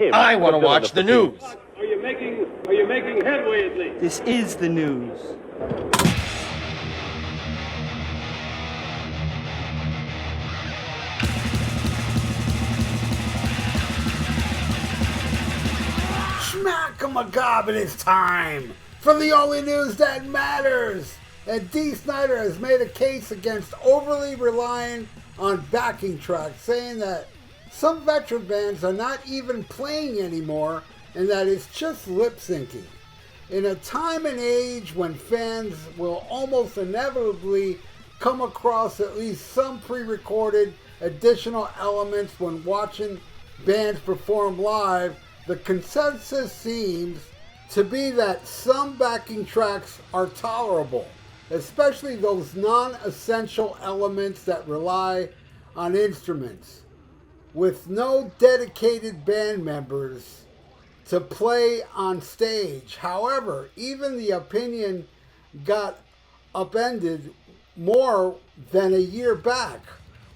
him. I want to watch the news. Are you making headway at least? This is the news. Schmack-a-macabre, it's time for the only news that matters. And D. Snider has made a case against overly relying on backing tracks, saying that some veteran bands are not even playing anymore and that it's just lip syncing. In a time and age when fans will almost inevitably come across at least some pre-recorded additional elements when watching bands perform live, the consensus seems to be that some backing tracks are tolerable, especially those non-essential elements that rely on instruments. With no dedicated band members to play on stage. However, even the opinion got upended more than a year back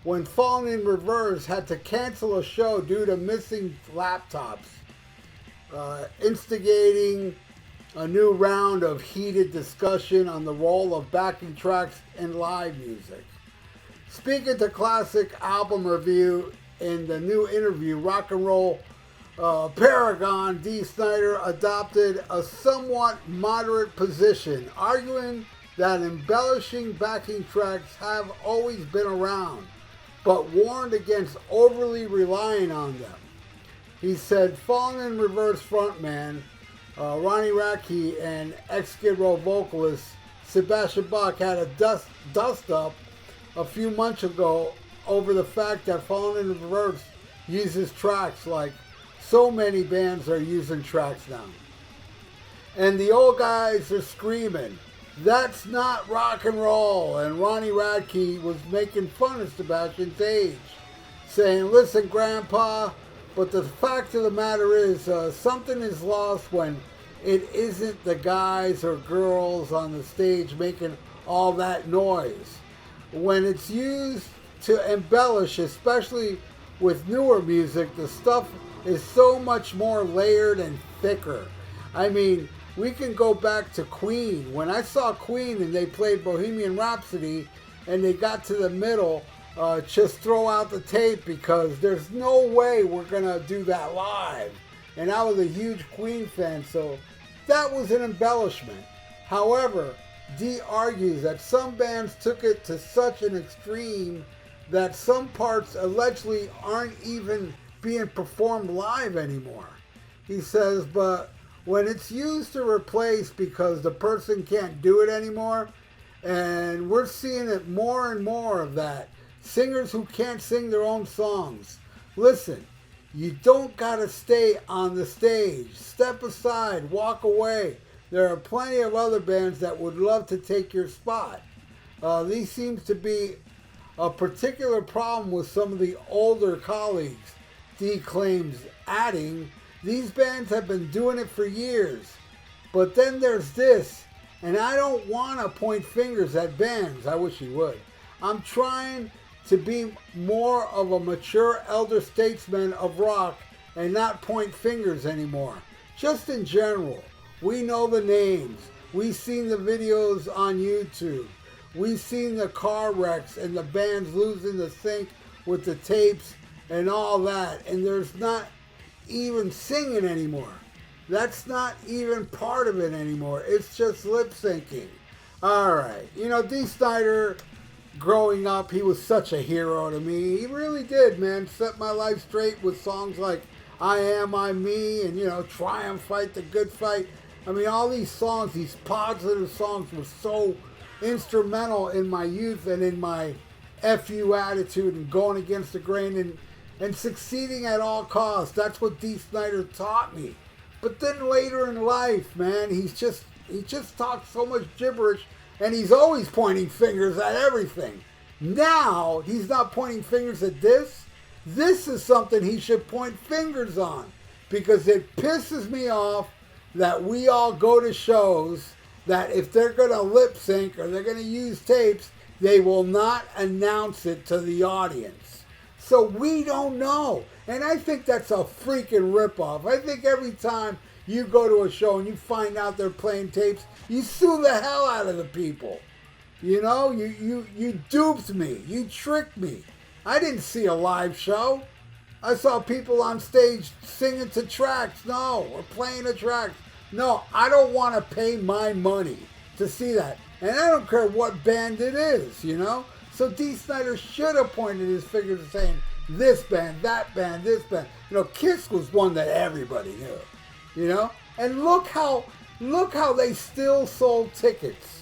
when Fallen in Reverse had to cancel a show due to missing laptops, instigating a new round of heated discussion on the role of backing tracks in live music. Speaking to Classic Album Review in the new interview, Rock and Roll Paragon, D. Snider adopted a somewhat moderate position, arguing that embellishing backing tracks have always been around, but warned against overly relying on them. He said Fallen in Reverse frontman Ronnie Radke and ex-Skid Row vocalist Sebastian Bach had a dust-up a few months ago over the fact that Fallen in Reverse uses tracks like so many bands are using tracks now. And the old guys are screaming, "That's not rock and roll." And Ronnie Radke was making fun of Sebastian's age, saying, "Listen, Grandpa, but the fact of the matter is something is lost when it isn't the guys or girls on the stage making all that noise. When it's used to embellish, especially with newer music, the stuff is so much more layered and thicker." I mean, we can go back to Queen. When I saw Queen and they played Bohemian Rhapsody and they got to the middle, just throw out the tape because there's no way we're going to do that live. And I was a huge Queen fan, so that was an embellishment. However, D argues that some bands took it to such an extreme that some parts allegedly aren't even being performed live anymore. He says, but when it's used to replace because the person can't do it anymore, and we're seeing it more and more of that, singers who can't sing their own songs. Listen, you don't gotta stay on the stage. Step aside, walk away. There are plenty of other bands that would love to take your spot. These seems to be a particular problem with some of the older colleagues, D claims, adding, these bands have been doing it for years. But then there's this, and I don't want to point fingers at bands. I wish he would. I'm trying to be more of a mature elder statesman of rock and not point fingers anymore. Just in general, we know the names. We've seen the videos on YouTube. We've seen the car wrecks and the bands losing the sync with the tapes and all that. And there's not even singing anymore. That's not even part of it anymore. It's just lip syncing. All right. You know, D. Snider, growing up, he was such a hero to me. He really did, man. Set my life straight with songs like I Am, I'm Me, and, you know, Triumph, Fight the Good Fight. I mean, all these songs, these positive songs were so instrumental in my youth and in my FU attitude and going against the grain and succeeding at all costs. That's what D. Snider taught me. But then later in life, man, he just talks so much gibberish and he's always pointing fingers at everything. Now, he's not pointing fingers at this. This is something he should point fingers on because it pisses me off that we all go to shows that if they're going to lip sync or they're going to use tapes, they will not announce it to the audience. So we don't know. And I think that's a freaking ripoff. I think every time you go to a show and you find out they're playing tapes, you sue the hell out of the people. You know, you duped me. You tricked me. I didn't see a live show. I saw people on stage singing to tracks. No, or playing a track. No, I don't want to pay my money to see that. And I don't care what band it is, you know? So D. Snider should have pointed his finger to saying, this band, that band, this band. You know, Kiss was one that everybody knew, you know? And look how they still sold tickets.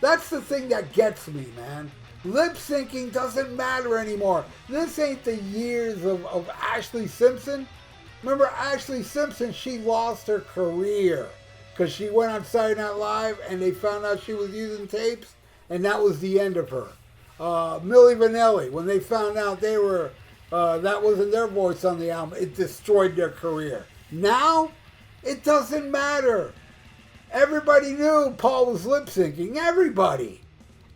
That's the thing that gets me, man. Lip syncing doesn't matter anymore. This ain't the years of Ashley Simpson. Remember Ashley Simpson, she lost her career because she went on Saturday Night Live and they found out she was using tapes, and that was the end of her. Milli Vanilli, when they found out they were, that wasn't their voice on the album, it destroyed their career. Now, it doesn't matter. Everybody knew Paul was lip syncing, everybody.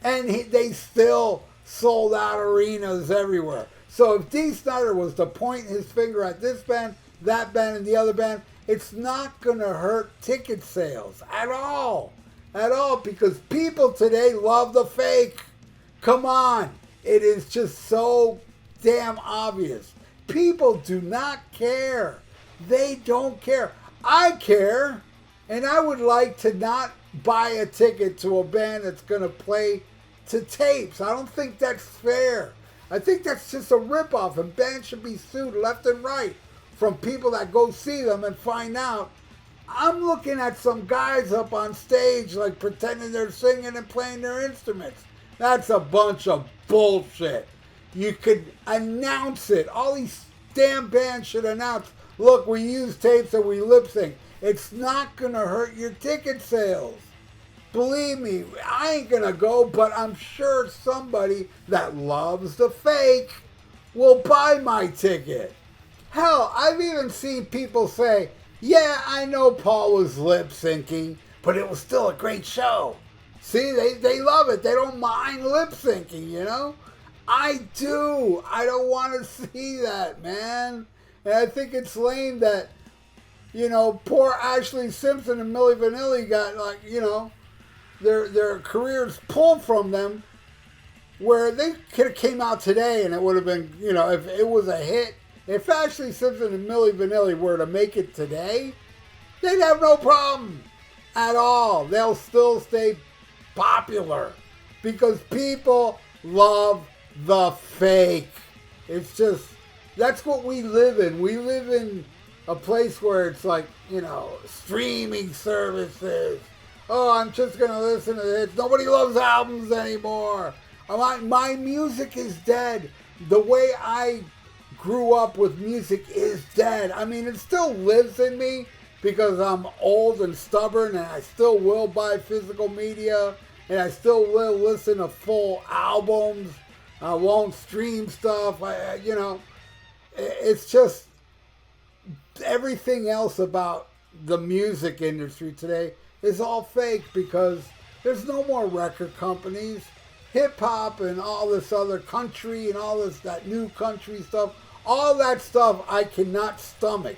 And they still sold out arenas everywhere. So if D. Snider was to point his finger at this band, that band, and the other band, it's not going to hurt ticket sales at all. At all, because people today love the fake. Come on. It is just so damn obvious. People do not care. They don't care. I care, and I would like to not buy a ticket to a band that's going to play to tapes. I don't think that's fair. I think that's just a ripoff, and bands should be sued left and right from people that go see them and find out. I'm looking at some guys up on stage like pretending they're singing and playing their instruments. That's a bunch of bullshit. You could announce it. All these damn bands should announce, look, we use tapes and we lip sync. It's not going to hurt your ticket sales. Believe me, I ain't going to go, but I'm sure somebody that loves the fake will buy my ticket. Hell, I've even seen people say, yeah, I know Paul was lip syncing, but it was still a great show. See, they love it. They don't mind lip syncing, you know? I do. I don't want to see that, man. And I think it's lame that, you know, poor Ashley Simpson and Milli Vanilli got, like, you know, their careers pulled from them, where they could have came out today and it would have been, you know, if it was a hit. If Ashley Simpson and Milli Vanilli were to make it today, they'd have no problem at all. They'll still stay popular because people love the fake. It's just, that's what we live in. We live in a place where it's like, you know, streaming services. Oh, I'm just going to listen to this. Nobody loves albums anymore. My music is dead. The way I grew up with music is dead. I mean, it still lives in me because I'm old and stubborn, and I still will buy physical media, and I still will listen to full albums. I won't stream stuff. You know, it's just everything else about the music industry today is all fake because there's no more record companies. Hip hop and all this other country and all this, that new country stuff, all that stuff I cannot stomach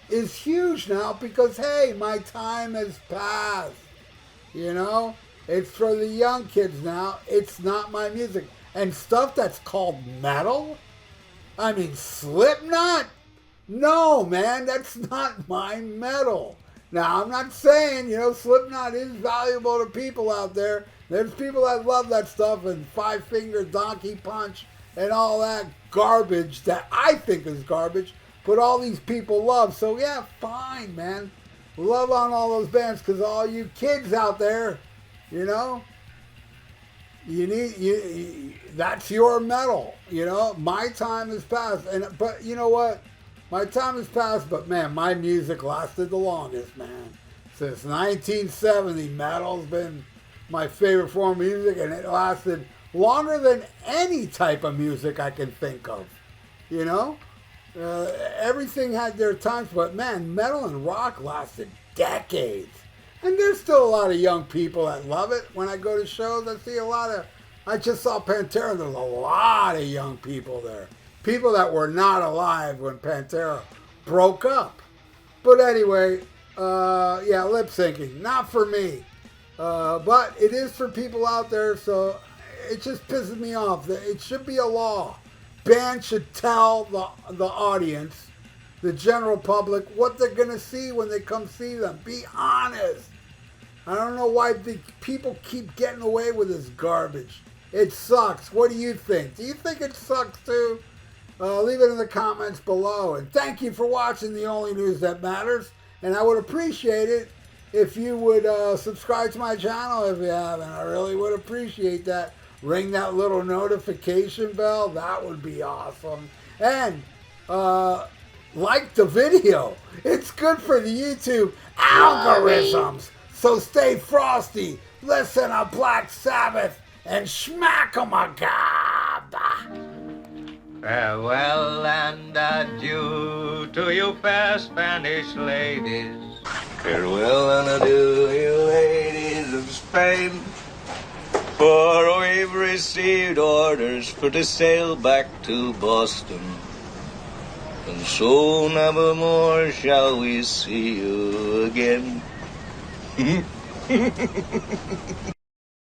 is huge now because, hey, my time has passed. You know, it's for the young kids now. It's not my music. And stuff that's called metal? I mean, Slipknot? No, man, that's not my metal. Now, I'm not saying, you know, Slipknot is valuable to people out there. There's people that love that stuff and Five Finger Donkey Punch and all that garbage that I think is garbage, but all these people love. So, yeah, fine, man. Love on all those bands because all you kids out there, you know, that's your metal, you know. My time has passed, but you know what? My time has passed, but man, my music lasted the longest, man. Since 1970, metal's been my favorite form of music, and it lasted longer than any type of music I can think of. You know? Everything had their times, but man, metal and rock lasted decades. And there's still a lot of young people that love it. When I go to shows, I see a lot of... I just saw Pantera, there's a lot of young people there. People that were not alive when Pantera broke up. But anyway, yeah, lip syncing, not for me. But it is for people out there, so it just pisses me off. It should be a law. Bands should tell the audience, the general public, what they're going to see when they come see them. Be honest. I don't know why people keep getting away with this garbage. It sucks. What do you think? Do you think it sucks too? Leave it in the comments below. And thank you for watching The Only News That Matters. And I would appreciate it if you would subscribe to my channel if you haven't. I really would appreciate that. Ring that little notification bell. That would be awesome. And like the video. It's good for the YouTube algorithms. So stay frosty, listen to Black Sabbath, and smack 'em a gob. Farewell and adieu to you fair Spanish ladies. Farewell and adieu, you ladies of Spain. For we've received orders for to sail back to Boston. And so never more shall we see you again.